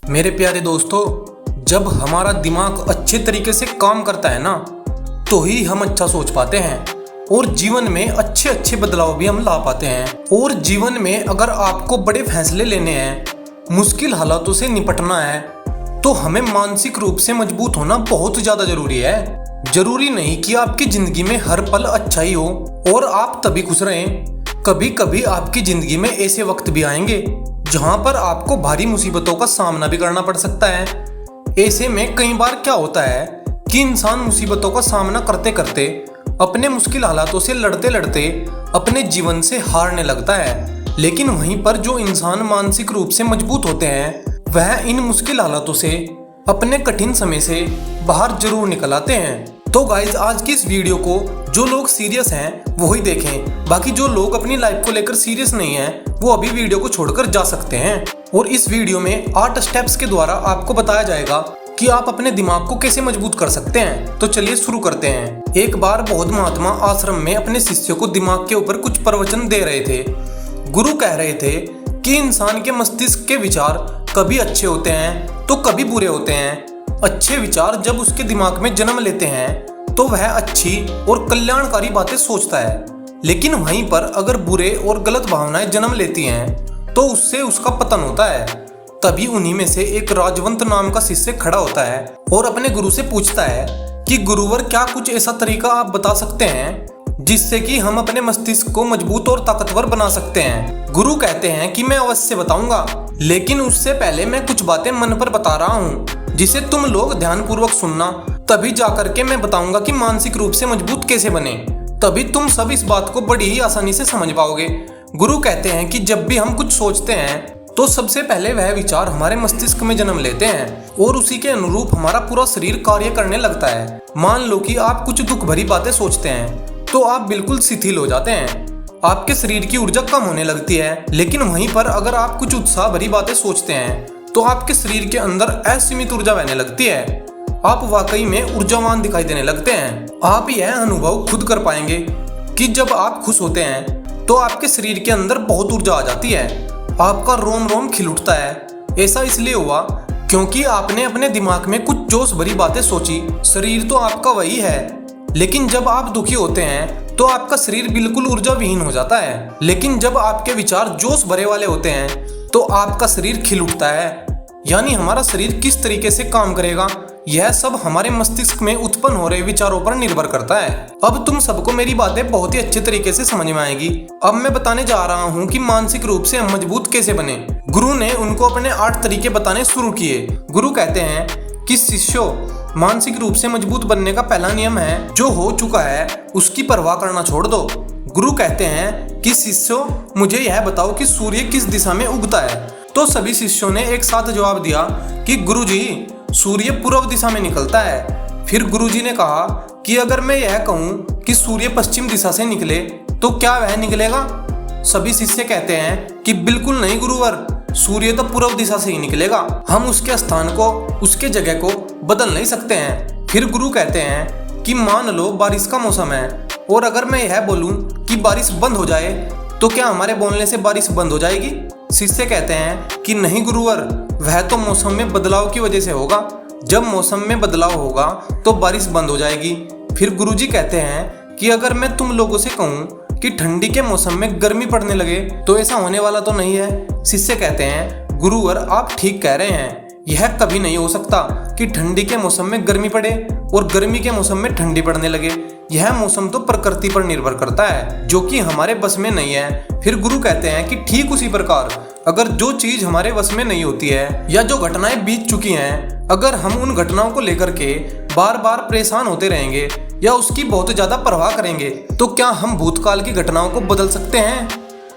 मेरे प्यारे दोस्तों, जब हमारा दिमाग अच्छे तरीके से काम करता है ना, तो ही हम अच्छा सोच पाते हैं और जीवन में अच्छे अच्छे बदलाव भी हम ला पाते हैं। और जीवन में अगर आपको बड़े फैसले लेने हैं, मुश्किल हालातों से निपटना है, तो हमें मानसिक रूप से मजबूत होना बहुत ज़्यादा जरूरी है। जरूरी नहीं कि आपकी जिंदगी में हर पल अच्छा ही हो और आप तभी खुश रहें। कभी कभी आपकी जिंदगी में ऐसे वक्त भी आएंगे जहां पर आपको भारी मुसीबतों का सामना भी करना पड़ सकता है। ऐसे में कई बार क्या होता है कि इंसान मुसीबतों का सामना करते करते, अपने मुश्किल हालातों से लड़ते लड़ते अपने जीवन से हारने लगता है। लेकिन वहीं पर जो इंसान मानसिक रूप से मजबूत होते हैं, वह इन मुश्किल हालातों से, अपने कठिन समय से बाहर जरूर निकल आते हैं। तो गाइज, आज की इस वीडियो को जो लोग सीरियस हैं वो ही देखें। बाकी जो लोग अपनी लाइफ को लेकर सीरियस नहीं हैं, वो अभी वीडियो को छोड़कर जा सकते हैं। और इस वीडियो में 8 स्टेप्स के द्वारा आपको बताया जाएगा कि आप अपने दिमाग को कैसे मजबूत कर सकते हैं। तो चलिए शुरू करते हैं। एक बार बौद्ध महात्मा आश्रम में अपने शिष्यों को दिमाग के ऊपर कुछ प्रवचन दे रहे थे। गुरु कह रहे थे कि इंसान के मस्तिष्क के विचार कभी अच्छे होते हैं तो कभी बुरे होते हैं। अच्छे विचार जब उसके दिमाग में जन्म लेते हैं तो वह अच्छी और कल्याणकारी बातें सोचता है। लेकिन वहीं पर अगर बुरे और गलत भावनाएं जन्म लेती हैं तो उससे उसका पतन होता है। तभी उन्हीं में से एक राजवंत नाम का शिष्य खड़ा होता है और अपने गुरु से पूछता है कि गुरुवर, क्या कुछ ऐसा तरीका आप बता सकते हैं जिससे कि हम अपने मस्तिष्क को मजबूत और ताकतवर बना सकते हैं। गुरु कहते हैं कि मैं अवश्य बताऊंगा, लेकिन उससे पहले मैं कुछ बातें मन पर बता रहा हूँ जिसे तुम लोग ध्यानपूर्वक सुनना। तभी जाकर के मैं बताऊंगा कि मानसिक रूप से मजबूत कैसे बने। तभी तुम सब इस बात को बड़ी ही आसानी से समझ पाओगे। गुरु कहते हैं कि जब भी हम कुछ सोचते हैं तो सबसे पहले वह विचार हमारे मस्तिष्क में जन्म लेते हैं और उसी के अनुरूप हमारा पूरा शरीर कार्य करने लगता है। मान लो कि आप कुछ दुख भरी बातें सोचते हैं तो आप बिल्कुल शिथिल हो जाते हैं, आपके शरीर की ऊर्जा कम होने लगती है। लेकिन वहीं पर अगर आप कुछ उत्साह भरी बातें सोचते हैं तो आपके शरीर के अंदर असीमित ऊर्जा बहने लगती है। आप वाकई में ऊर्जावान दिखाई देने लगते हैं। आप यह अनुभव खुद कर पाएंगे कि जब आप खुश होते हैं तो आपके शरीर के अंदर बहुत ऊर्जा आ जाती है, आपका रोम रोम खिल उठता है। ऐसा इसलिए हुआ क्योंकि आपने अपने दिमाग में कुछ जोश भरी बातें सोची। शरीर तो आपका वही है, लेकिन जब आप दुखी होते हैं तो आपका शरीर बिल्कुल ऊर्जा विहीन हो जाता है। लेकिन जब आपके विचार जोश भरे वाले होते हैं तो आपका शरीर खिल उठता है। यानी हमारा शरीर किस तरीके से काम करेगा, यह सब हमारे मस्तिष्क में उत्पन्न हो रहे विचारों पर निर्भर करता है। अब तुम सबको मेरी बातें बहुत ही अच्छे तरीके से समझ में आएगी। अब मैं बताने जा रहा हूँ कि मानसिक रूप से हम मजबूत कैसे बने। गुरु ने उनको अपने 8 तरीके बताने शुरू किए। गुरु कहते हैं कि शिष्यों, मानसिक रूप से मजबूत बनने का पहला नियम है, जो हो चुका है उसकी परवाह करना छोड़ दो। गुरु कहते हैं कि शिष्यों, मुझे यह बताओ कि सूर्य किस दिशा में उगता है। तो सभी शिष्यों ने एक साथ जवाब दिया कि गुरुजी, सूर्य पूर्व दिशा में निकलता है। फिर गुरुजी ने कहा कि अगर मैं यह कहूँ कि सूर्य पश्चिम दिशा से निकले तो क्या वह निकलेगा? सभी शिष्य कहते हैं कि बिल्कुल नहीं गुरुवर, सूर्य तो पूर्व दिशा से ही निकलेगा। हम उसके स्थान को, उसके जगह को बदल नहीं सकते हैं। फिर गुरु कहते हैं कि मान लो बारिश का मौसम है और अगर मैं यह बोलूं कि बारिश बंद हो जाए तो क्या हमारे बोलने से बारिश बंद हो जाएगी? शिष्य कहते हैं कि नहीं गुरुवर, वह तो मौसम में बदलाव की वजह से होगा। जब मौसम में बदलाव होगा तो बारिश बंद हो जाएगी। फिर गुरुजी कहते हैं कि अगर मैं तुम लोगों से कहूँ कि ठंडी के मौसम में गर्मी पड़ने लगे तो ऐसा होने वाला तो नहीं है। शिष्य कहते हैं गुरुवर, आप ठीक कह रहे हैं, यह कभी नहीं हो सकता कि ठंडी के मौसम में गर्मी पड़े और गर्मी के मौसम में ठंडी पड़ने लगे। यह मौसम तो प्रकृति पर निर्भर करता है, जो कि हमारे बस में नहीं है। फिर गुरु कहते हैं कि ठीक उसी प्रकार अगर जो चीज हमारे वश में नहीं होती है या जो घटनाएं बीत चुकी हैं, अगर हम उन घटनाओं को लेकर के बार बार परेशान होते रहेंगे या उसकी बहुत ज्यादा परवाह करेंगे तो क्या हम भूतकाल की घटनाओं को बदल सकते हैं?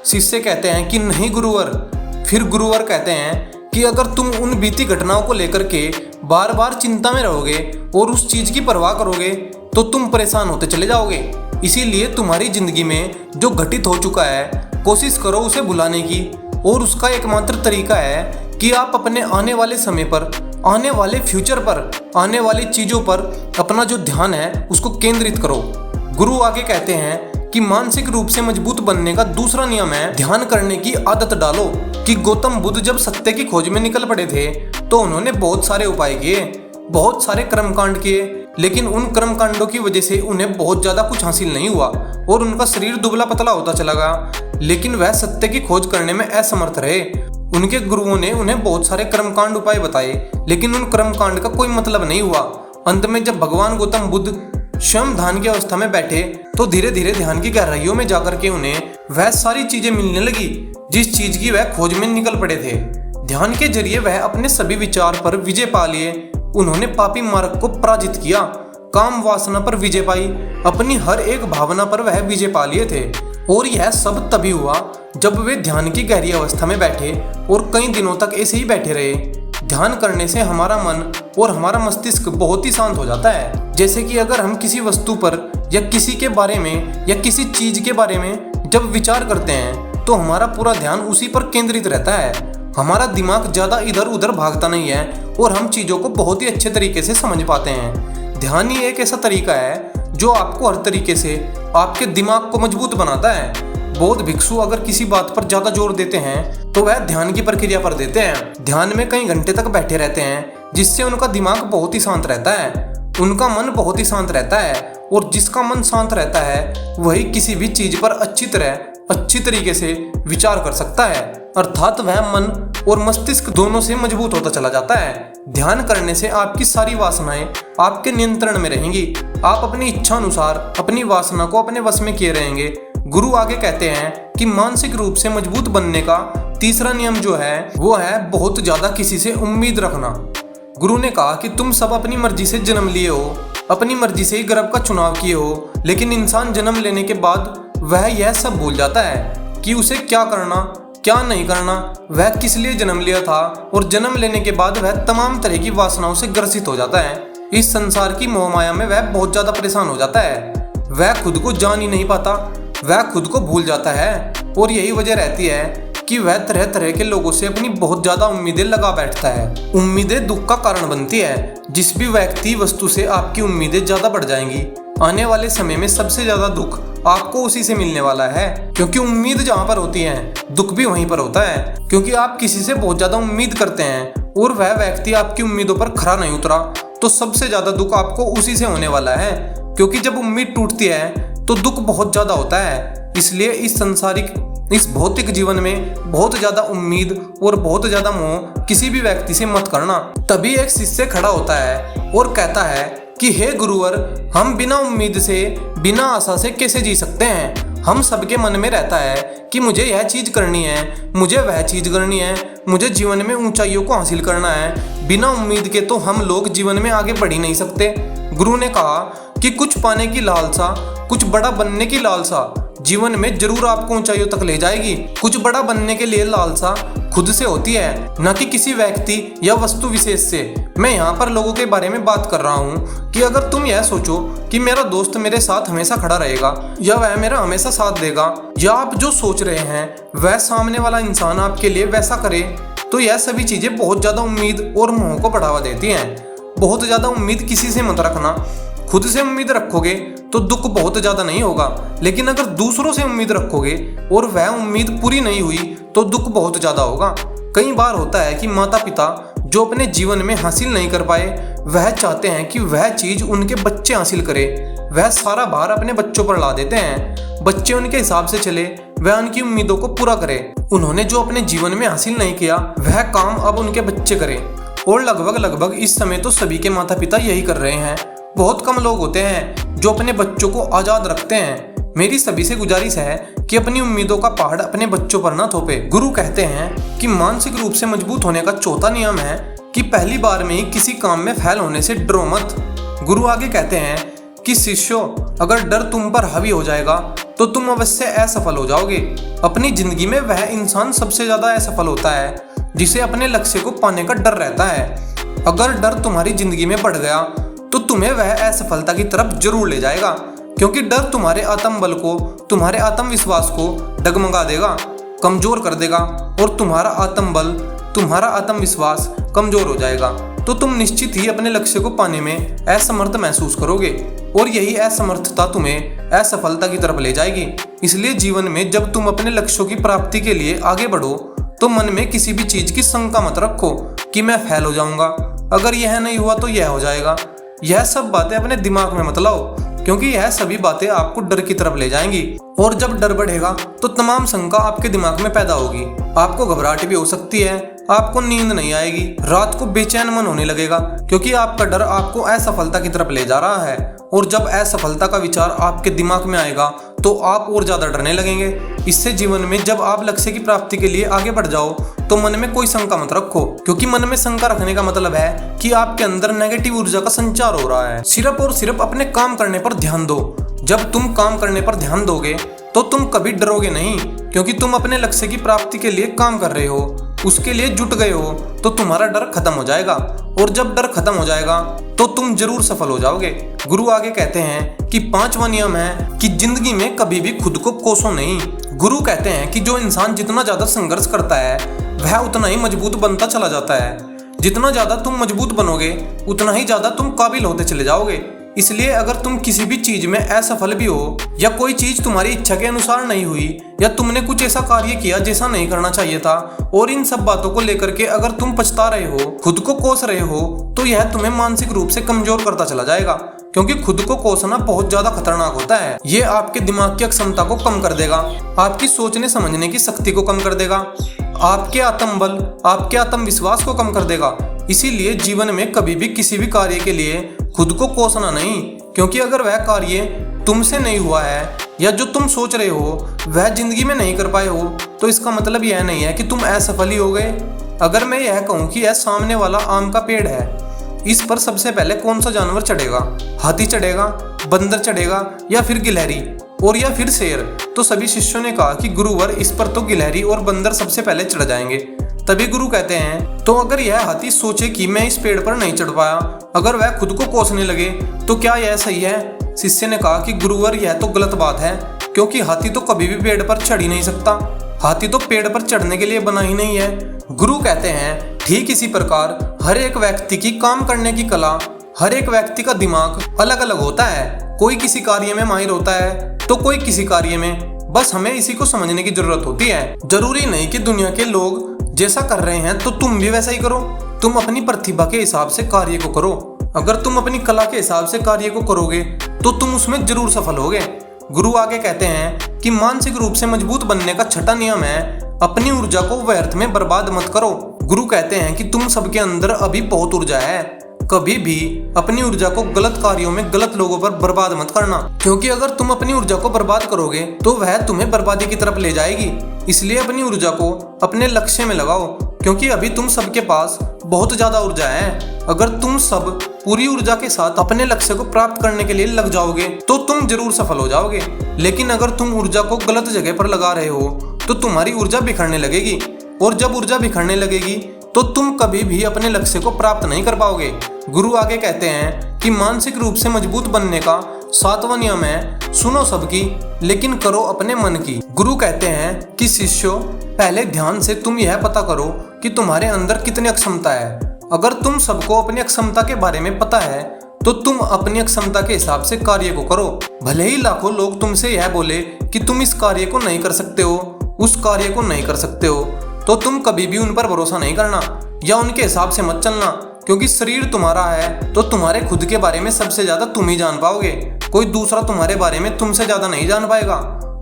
शिष्य कहते हैं कि नहीं गुरुवर। फिर गुरुवर कहते हैं कि अगर तुम उन बीती घटनाओं को लेकर के बार बार चिंता में रहोगे और उस चीज की परवाह करोगे तो तुम परेशान होते चले जाओगे। इसीलिए तुम्हारी जिंदगी में जो घटित हो चुका है, कोशिश करो उसे भुलाने की। और उसका एकमात्र तरीका है कि आप अपने आने वाले समय पर, आने वाले फ्यूचर पर, आने वाली चीजों पर अपना जो ध्यान है उसको केंद्रित करो। गुरु आगे कहते हैं कि मानसिक रूप से मजबूत बनने का दूसरा नियम है ध्यान करने की आदत डालो। कि गौतम बुद्ध जब सत्य की खोज में निकल पड़े थे तो उन्होंने बहुत सारे उपाय किए, बहुत सारे कर्मकांड किए, लेकिन उन कर्मकांडों की वजह से उन्हें बहुत ज्यादा कुछ हासिल नहीं हुआ और उनका शरीर दुबला पतला होता चला गया। लेकिन वह सत्य की खोज करने में असमर्थ रहे। उनके गुरुओं ने उन्हें बहुत सारे कर्मकांड उपाय बताए, लेकिन उन कर्मकांड का कोई मतलब नहीं हुआ। अंत में जब भगवान गौतम बुद्ध स्वयं ध्यान की अवस्था में बैठे तो धीरे धीरे ध्यान की गहराइयों में जाकर के उन्हें वह सारी चीजें मिलने लगी जिस चीज की वह खोज में निकल पड़े थे। ध्यान के जरिए वह अपने सभी विचार पर विजय पा लिए। उन्होंने पापी मार्ग को पराजित किया, काम वासना पर विजय पाई, अपनी हर एक भावना पर वह विजय पा लिए थे। और यह सब तभी हुआ जब वे ध्यान की गहरी अवस्था में बैठे और कई दिनों तक ऐसे ही बैठे रहे। ध्यान करने से हमारा मन और हमारा मस्तिष्क बहुत ही शांत हो जाता है। जैसे कि अगर हम किसी वस्तु पर या किसी के बारे में या किसी चीज के बारे में जब विचार करते हैं तो हमारा पूरा ध्यान उसी पर केंद्रित रहता है। हमारा दिमाग ज्यादा इधर उधर भागता नहीं है और हम चीजों को बहुत ही अच्छे तरीके से समझ पाते हैं। ध्यान ही एक ऐसा तरीका है जो आपको हर तरीके से आपके दिमाग को मजबूत बनाता है। बौद्ध भिक्षु अगर किसी बात पर ज्यादा जोर देते हैं तो वह ध्यान की प्रक्रिया पर देते हैं। ध्यान में कई घंटे तक बैठे रहते हैं जिससे उनका दिमाग बहुत ही शांत रहता है, उनका मन बहुत ही शांत रहता है। और जिसका मन शांत रहता है वही किसी भी चीज पर अच्छी तरीके से विचार कर सकता है, अर्थात वह मन और मस्तिष्क दोनों से मजबूत होता चला जाता है। ध्यान करने से आपकी सारी वासनाएं आपके नियंत्रण में रहेंगी। आप अपनी इच्छा अनुसार अपनी वासना को अपने वश में किए रहेंगे। गुरु आगे कहते हैं कि मानसिक रूप से मजबूत बनने का तीसरा नियम जो है वो है बहुत ज्यादा किसी से उम्मीद रखना। गुरु ने कहा कि तुम सब अपनी मर्जी से जन्म लिए हो, अपनी मर्जी से ही गर्भ का चुनाव किए हो, लेकिन इंसान जन्म लेने के बाद वह यह सब भूल जाता है कि उसे क्या करना क्या नहीं करना, वह किस लिए जन्म लिया था। और जन्म लेने के बाद वह तमाम तरह की वासनाओं से ग्रसित हो जाता है। इस संसार की मोह माया में वह बहुत ज्यादा परेशान हो जाता है। वह खुद को जान ही नहीं पाता, वह खुद को भूल जाता है। और यही वजह रहती है कि वह तरह तरह के लोगों से अपनी बहुत ज्यादा उम्मीदें लगा बैठता है। उम्मीदें दुख का कारण बनती है। जिस भी व्यक्ति वस्तु से आपकी उम्मीदें ज्यादा बढ़ जाएंगी, आने वाले समय में सबसे ज्यादा दुख आपको उसी से मिलने वाला है। क्योंकि उम्मीद जहां पर होती है दुख भी वहीं पर होता है। क्योंकि आप किसी से बहुत ज्यादा उम्मीद करते हैं और वह व्यक्ति आपकी उम्मीदों पर खरा नहीं उतरा तो सबसे ज्यादा दुख आपको उसी से होने वाला है। क्योंकि जब उम्मीद टूटती है तो दुख बहुत ज्यादा होता है। इसलिए इस भौतिक जीवन में बहुत ज्यादा उम्मीद और बहुत ज्यादा मोह किसी भी व्यक्ति से मत करना। तभी एक शिष्य खड़ा होता है और कहता है कि हे गुरुवर, हम बिना उम्मीद से बिना आशा से कैसे जी सकते हैं। हम सबके मन में रहता है कि मुझे यह चीज करनी है, मुझे वह चीज करनी है, मुझे जीवन में ऊंचाइयों को हासिल करना है। बिना उम्मीद के तो हम लोग जीवन में आगे बढ़ ही नहीं सकते। गुरु ने कहा कि कुछ पाने की लालसा, कुछ बड़ा बनने की लालसा जीवन में जरूर आपको ऊंचाइयों तक ले जाएगी। कुछ बड़ा बनने के लिए लालसा खुद से होती है, न कि किसी व्यक्ति या वस्तु विशेष से। मैं यहाँ पर लोगों के बारे में बात कर रहा हूँ कि अगर तुम यह सोचो कि मेरा दोस्त मेरे साथ हमेशा खड़ा रहेगा या वह मेरा हमेशा साथ देगा, या आप जो सोच रहे हैं वह सामने वाला इंसान आपके लिए वैसा करे, तो यह सभी चीजें बहुत ज्यादा उम्मीद और मोह को बढ़ावा देती हैं। बहुत ज्यादा उम्मीद किसी से मत रखना। खुद से उम्मीद रखोगे तो दुख बहुत ज्यादा नहीं होगा, लेकिन अगर दूसरों से उम्मीद रखोगे और वह उम्मीद पूरी नहीं हुई तो दुख बहुत ज्यादा होगा। कई बार होता है कि माता पिता जो अपने जीवन में हासिल नहीं कर पाए, वह चाहते हैं कि वह चीज उनके बच्चे हासिल करे। वह सारा भार अपने बच्चों पर ला देते हैं। बच्चे उनके हिसाब से चले, वह उनकी उम्मीदों को पूरा करे। उन्होंने जो अपने जीवन में हासिल नहीं किया वह काम अब उनके बच्चे करें। और लगभग इस समय तो सभी के माता पिता यही कर रहे हैं। बहुत कम लोग होते हैं जो अपने बच्चों को आजाद रखते हैं। मेरी सभी से गुजारिश है कि अपनी उम्मीदों का पहाड़ अपने बच्चों पर न थोपे। गुरु कहते हैं कि मानसिक रूप से मजबूत होने का चौथा नियम है कि पहली बार में ही किसी काम में फेल होने से डरो मत। गुरु आगे कहते हैं कि शिष्यों, अगर डर तुम पर हावी हो जाएगा तो तुम अवश्य असफल हो जाओगे। अपनी जिंदगी में वह इंसान सबसे ज्यादा असफल होता है जिसे अपने लक्ष्य को पाने का डर रहता है। अगर डर तुम्हारी जिंदगी में बढ़ गया तो तुम्हें वह असफलता की तरफ जरूर ले जाएगा, क्योंकि डर तुम्हारे आत्मबल को, तुम्हारे आत्मविश्वास को डगमगा देगा, कमजोर कर देगा और तुम्हारा आत्मबल, तुम्हारा आत्मविश्वास कमजोर हो जाएगा तो तुम निश्चित ही अपने लक्ष्य को पाने में असमर्थ महसूस करोगे और यही असमर्थता तुम्हें असफलता की तरफ ले जाएगी। इसलिए जीवन में जब तुम अपने लक्ष्यों की प्राप्ति के लिए आगे बढ़ो तो मन में किसी भी चीज की शंका मत रखो। कि मैं फेल हो जाऊंगा, अगर यह नहीं हुआ तो यह हो जाएगा। यह सब बातें अपने दिमाग में मत लाओ, क्योंकि यह सभी बातें आपको डर की तरफ ले जाएंगी। और जब डर बढ़ेगा तो तमाम शंका आपके दिमाग में पैदा होगी। आपको घबराहट भी हो सकती है, आपको नींद नहीं आएगी, रात को बेचैन मन होने लगेगा, क्योंकि आपका डर आपको असफलता की तरफ ले जा रहा है। और जब असफलता का विचार आपके दिमाग में आएगा तो आप और ज्यादा डरने लगेंगे। इससे जीवन में जब आप लक्ष्य की प्राप्ति के लिए आगे बढ़ जाओ तो मन में कोई शंका मत रखो, क्योंकि मन में शंका रखने का मतलब है कि आपके अंदर नेगेटिव ऊर्जा का संचार हो रहा है। सिर्फ और सिर्फ अपने काम करने पर ध्यान दो। जब तुम काम करने पर ध्यान दोगे तो तुम कभी डरोगे नहीं, क्योंकि तुम अपने लक्ष्य की प्राप्ति के लिए काम कर रहे हो, उसके लिए जुट गए हो, तो तुम्हारा डर खत्म हो जाएगा। और जब डर खत्म हो जाएगा तो तुम जरूर सफल हो जाओगे। गुरु आगे कहते हैं कि 5वां नियम है कि जिंदगी में कभी भी खुद को कोसो नहीं। गुरु कहते हैं कि जो इंसान जितना ज्यादा संघर्ष करता है वह उतना ही मजबूत बनता चला जाता है। जितना ज्यादा तुम मजबूत बनोगे उतना ही ज्यादा तुम काबिल होते चले जाओगे। इसलिए अगर तुम किसी भी चीज में असफल भी हो, या कोई चीज तुम्हारी इच्छा के अनुसार नहीं हुई, या तुमने कुछ ऐसा कार्य किया जैसा नहीं करना चाहिए था, और इन सब बातों को लेकर के अगर तुम पछता रहे हो, खुद को कोस रहे हो, तो यह तुम्हें मानसिक रूप से कमजोर करता चला जाएगा। क्योंकि खुद को कोसना बहुत ज्यादा खतरनाक होता है। ये आपके दिमाग की क्षमता को कम कर देगा, आपकी सोचने समझने की शक्ति को कम कर देगा, आपके आत्मबल, आपके आत्मविश्वास को कम कर देगा। इसीलिए जीवन में कभी भी किसी भी कार्य के लिए खुद को कोसना नहीं, क्योंकि अगर वह कार्य तुमसे नहीं हुआ है, या जो तुम सोच रहे हो वह जिंदगी में नहीं कर पाए हो, तो इसका मतलब यह नहीं है कि तुम असफल ही हो गए। अगर मैं यह कहूँ कि यह सामने वाला आम का पेड़ है, इस पर सबसे पहले कौन सा जानवर चढ़ेगा? हाथी चढ़ेगा, बंदर चढ़ेगा, या फिर गिलहरी, और या फिर शेर? तो सभी शिष्यों ने कहा कि गुरुवर, इस पर तो गिलहरी और बंदर सबसे पहले चढ़ जाएंगे। तभी गुरु कहते हैं, तो अगर यह हाथी सोचे कि मैं इस पेड़ पर नहीं चढ़ पाया, अगर वह खुद को कोसने लगे, तो क्या यह सही है? शिष्य ने कहा कि गुरुवर, यह तो गलत बात है, क्योंकि हाथी तो कभी भी पेड़ पर चढ़ ही नहीं सकता। हाथी तो पेड़ पर चढ़ने के लिए बना ही नहीं है। गुरु कहते हैं, ठीक इसी प्रकार हर एक व्यक्ति की काम करने की कला, हर एक व्यक्ति का दिमाग अलग अलग होता है। कोई किसी कार्य में माहिर होता है तो कोई किसी कार्य में। बस हमें इसी को समझने की जरूरत होती है। जरूरी नहीं कि दुनिया के लोग जैसा कर रहे हैं तो तुम भी वैसा ही करो। तुम अपनी प्रतिभा के हिसाब से कार्य को करो। अगर तुम अपनी कला के हिसाब से कार्य को करोगे तो तुम उसमें जरूर सफल होगे। गुरु आगे कहते हैं कि मानसिक रूप से मजबूत बनने का 6वां नियम है, अपनी ऊर्जा को व्यर्थ में बर्बाद मत करो। गुरु कहते हैं कि तुम सबके अंदर अभी बहुत ऊर्जा है। कभी भी अपनी ऊर्जा को गलत कार्यों में, गलत लोगों पर बर्बाद मत करना, क्योंकि अगर तुम अपनी ऊर्जा को बर्बाद करोगे तो वह तुम्हें बर्बादी की तरफ ले जाएगी। इसलिए अपनी ऊर्जा को अपने लक्ष्य में लगाओ, क्योंकि अभी तुम सबके पास बहुत ज्यादा ऊर्जा है। अगर तुम सब पूरी ऊर्जा के साथ अपने लक्ष्य को प्राप्त करने के लिए लग जाओगे तो तुम जरूर सफल हो जाओगे। लेकिन अगर तुम ऊर्जा को गलत जगह पर लगा रहे हो तो तुम्हारी ऊर्जा बिखरने लगेगी, और जब ऊर्जा बिखरने लगेगी तो तुम कभी भी अपने लक्ष्य को प्राप्त नहीं कर पाओगे। गुरु आगे कहते हैं कि मानसिक रूप से मजबूत बनने का 7वां नियम है, सुनो सबकी लेकिन करो अपने मन की। गुरु कहते हैं कि शिष्यों, पहले ध्यान से तुम यह पता करो कि तुम्हारे अंदर कितनी अक्षमता है। अगर तुम सबको अपनी अक्षमता के बारे में पता है तो तुम अपनी अक्षमता के हिसाब से कार्य को करो। भले ही लाखों लोग तुमसे यह बोले कि तुम इस कार्य को नहीं कर सकते हो, उस कार्य को नहीं कर सकते हो, तो तुम कभी भी उन पर भरोसा नहीं करना या उनके हिसाब से मत चलना, क्योंकि शरीर तुम्हारा है तो तुम्हारे खुद के बारे में सबसे ज्यादा तुम ही जान पाओगे। कोई दूसरा तुम्हारे बारे में तुमसे ज्यादा नहीं जान पाएगा।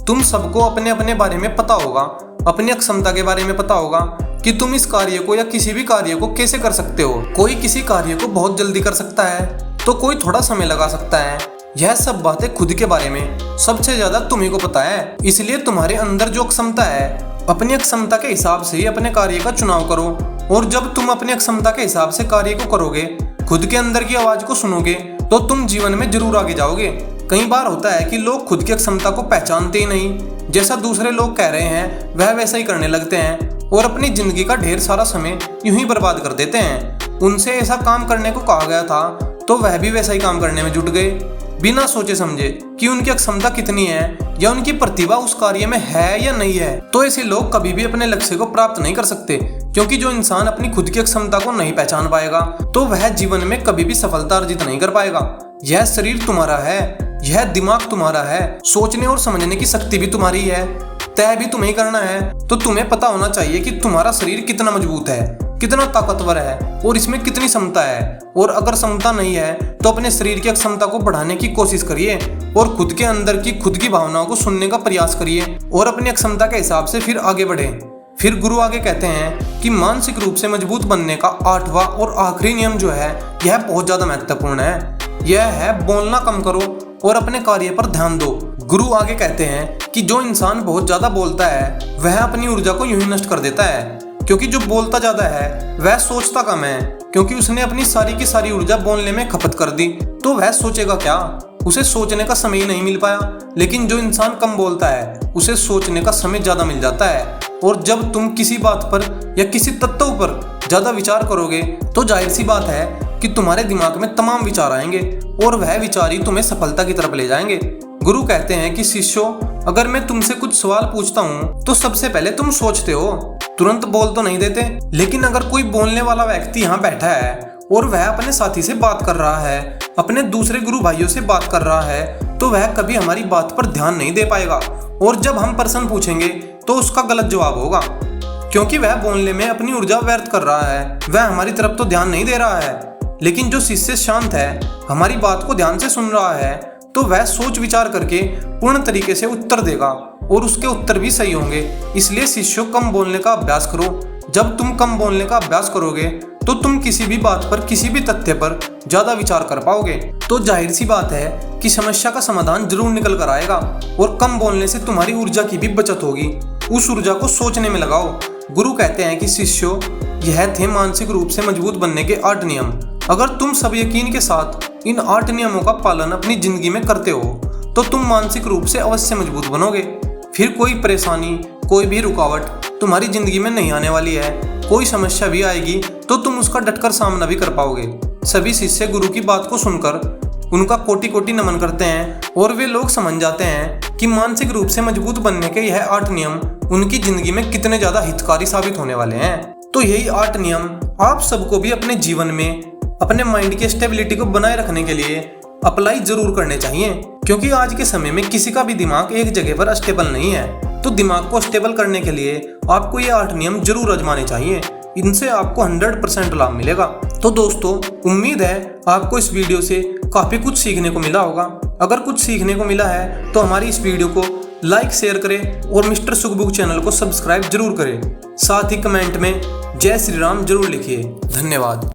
तुम सबको अपने अपने बारे में पता होगा, अपनी क्षमता के बारे में पता होगा कि तुम इस कार्य को या किसी भी कार्य को कैसे कर सकते हो। कोई किसी कार्य को बहुत जल्दी कर सकता है तो कोई थोड़ा समय लगा सकता है। यह सब बातें खुद के बारे में सबसे ज्यादा तुम्ही को पता है। इसलिए तुम्हारे अंदर जो क्षमता है, अपनी क्षमता के हिसाब से ही अपने कार्य का चुनाव करो। और जब तुम अपनी क्षमता के हिसाब से कार्य को करोगे, खुद के अंदर की आवाज को सुनोगे, तो तुम जीवन में जरूर आगे जाओगे। कई बार होता है कि लोग खुद की क्षमता को पहचानते ही नहीं, जैसा दूसरे लोग कह रहे हैं वह वैसा ही करने लगते हैं और अपनी जिंदगी का ढेर सारा समय यूं ही बर्बाद कर देते हैं। उनसे ऐसा काम करने को कहा गया था तो वह भी वैसा ही काम करने में जुट गए, बिना सोचे समझे कि उनकी क्षमता कितनी है या उनकी प्रतिभा उस कार्य में है या नहीं है। तो ऐसे लोग कभी भी अपने लक्ष्य को प्राप्त नहीं कर सकते, क्योंकि जो इंसान अपनी खुद की क्षमता को नहीं पहचान पाएगा तो वह जीवन में कभी भी सफलता अर्जित नहीं कर पाएगा। यह शरीर तुम्हारा है, यह दिमाग तुम्हारा है, सोचने और समझने की शक्ति भी तुम्हारी है, तय भी तुम्हें करना है। तो तुम्हें पता होना चाहिए कि तुम्हारा शरीर कितना मजबूत है, कितना ताकतवर है और इसमें कितनी क्षमता है, और अगर क्षमता नहीं है तो अपने शरीर की क्षमता को बढ़ाने की कोशिश करिए और खुद के अंदर की खुद की भावनाओं को सुनने का प्रयास करिए और अपनी क्षमता के हिसाब से फिर आगे बढ़े। फिर गुरु आगे कहते हैं कि मानसिक रूप से मजबूत बनने का 8वां और आखिरी नियम जो है यह बहुत ज्यादा महत्वपूर्ण है। यह है बोलना कम करो और अपने कार्य पर ध्यान दो। गुरु आगे कहते हैं कि जो इंसान बहुत ज्यादा बोलता है वह अपनी ऊर्जा को यूं ही नष्ट कर देता है, क्योंकि जो बोलता ज्यादा है वह सोचता कम है, क्योंकि उसने अपनी सारी की सारी ऊर्जा बोलने में खपत कर दी तो वह सोचेगा क्या, उसे सोचने का समय ही नहीं मिल पाया। लेकिन जो इंसान कम बोलता है उसे सोचने का समय ज्यादा मिल जाता है, और जब तुम किसी बात पर या किसी तत्व पर ज्यादा विचार करोगे तो जाहिर सी बात है कि तुम्हारे दिमाग में तमाम विचार आएंगे और वह विचार ही तुम्हें सफलता की तरफ ले जाएंगे। गुरु कहते हैं कि शिष्यों, अगर मैं तुमसे कुछ सवाल पूछता हूँ तो सबसे पहले तुम सोचते हो, तुरंत बोल तो नहीं देते। लेकिन अगर कोई बोलने वाला व्यक्ति यहाँ बैठा है और वह अपने साथी से बात कर रहा है, अपने दूसरे गुरु भाइयों से बात कर रहा है, तो वह कभी हमारी बात पर ध्यान नहीं दे पाएगा, और जब हम प्रश्न पूछेंगे तो उसका गलत जवाब होगा, क्योंकि वह बोलने में अपनी ऊर्जा व्यर्थ कर रहा है, वह हमारी तरफ तो ध्यान नहीं दे रहा है। लेकिन जो शिष्य शांत है, हमारी बात को ध्यान से सुन रहा है, तो वह सोच विचार करके पूर्ण तरीके से उत्तर देगा और उसके उत्तर भी सही होंगे। इसलिए शिष्यों, कम बोलने का अभ्यास करो। जब तुम कम बोलने का अभ्यास करोगे तो तुम किसी भी बात पर, किसी भी तथ्य पर ज्यादा विचार कर पाओगे, तो जाहिर सी बात है कि समस्या का समाधान जरूर निकल कर आएगा। और कम बोलने से तुम्हारी ऊर्जा की भी बचत होगी, उस ऊर्जा को सोचने में लगाओ। गुरु कहते हैं कि शिष्यों, यह थे मानसिक रूप से मजबूत बनने के 8 नियम। अगर तुम सब यकीन के साथ इन 8 नियमों का पालन अपनी जिंदगी में करते हो तो तुम मानसिक रूप से अवश्य मजबूत बनोगे। फिर कोई परेशानी, कोई भी रुकावट तुम्हारी जिंदगी में नहीं आने वाली है। कोई समस्या भी आएगी तो तुम उसका डटकर सामना भी कर पाओगे। सभी शिष्य गुरु की बात को सुनकर उनका कोटि कोटि नमन करते हैं और वे लोग समझ जाते हैं कि मानसिक रूप से मजबूत बनने के यह 8 नियम उनकी जिंदगी में कितने ज्यादा हितकारी साबित होने वाले हैं। तो यही 8 नियम आप सबको भी अपने जीवन में अपने माइंड की स्टेबिलिटी को बनाए रखने के लिए अप्लाई जरूर करने चाहिए, क्योंकि आज के समय में किसी का भी दिमाग एक जगह पर स्टेबल नहीं है। तो दिमाग को स्टेबल करने के लिए आपको ये 8 नियम जरूर आजमाने चाहिए, इनसे आपको 100% लाभ मिलेगा। तो दोस्तों, उम्मीद है आपको इस वीडियो से काफी कुछ सीखने को मिला होगा। अगर कुछ सीखने को मिला है तो हमारी इस वीडियो को लाइक, शेयर करें और मिस्टर सुखबुक चैनल को सब्सक्राइब जरूर करें। साथ ही कमेंट में जय श्री राम जरूर लिखिए। धन्यवाद।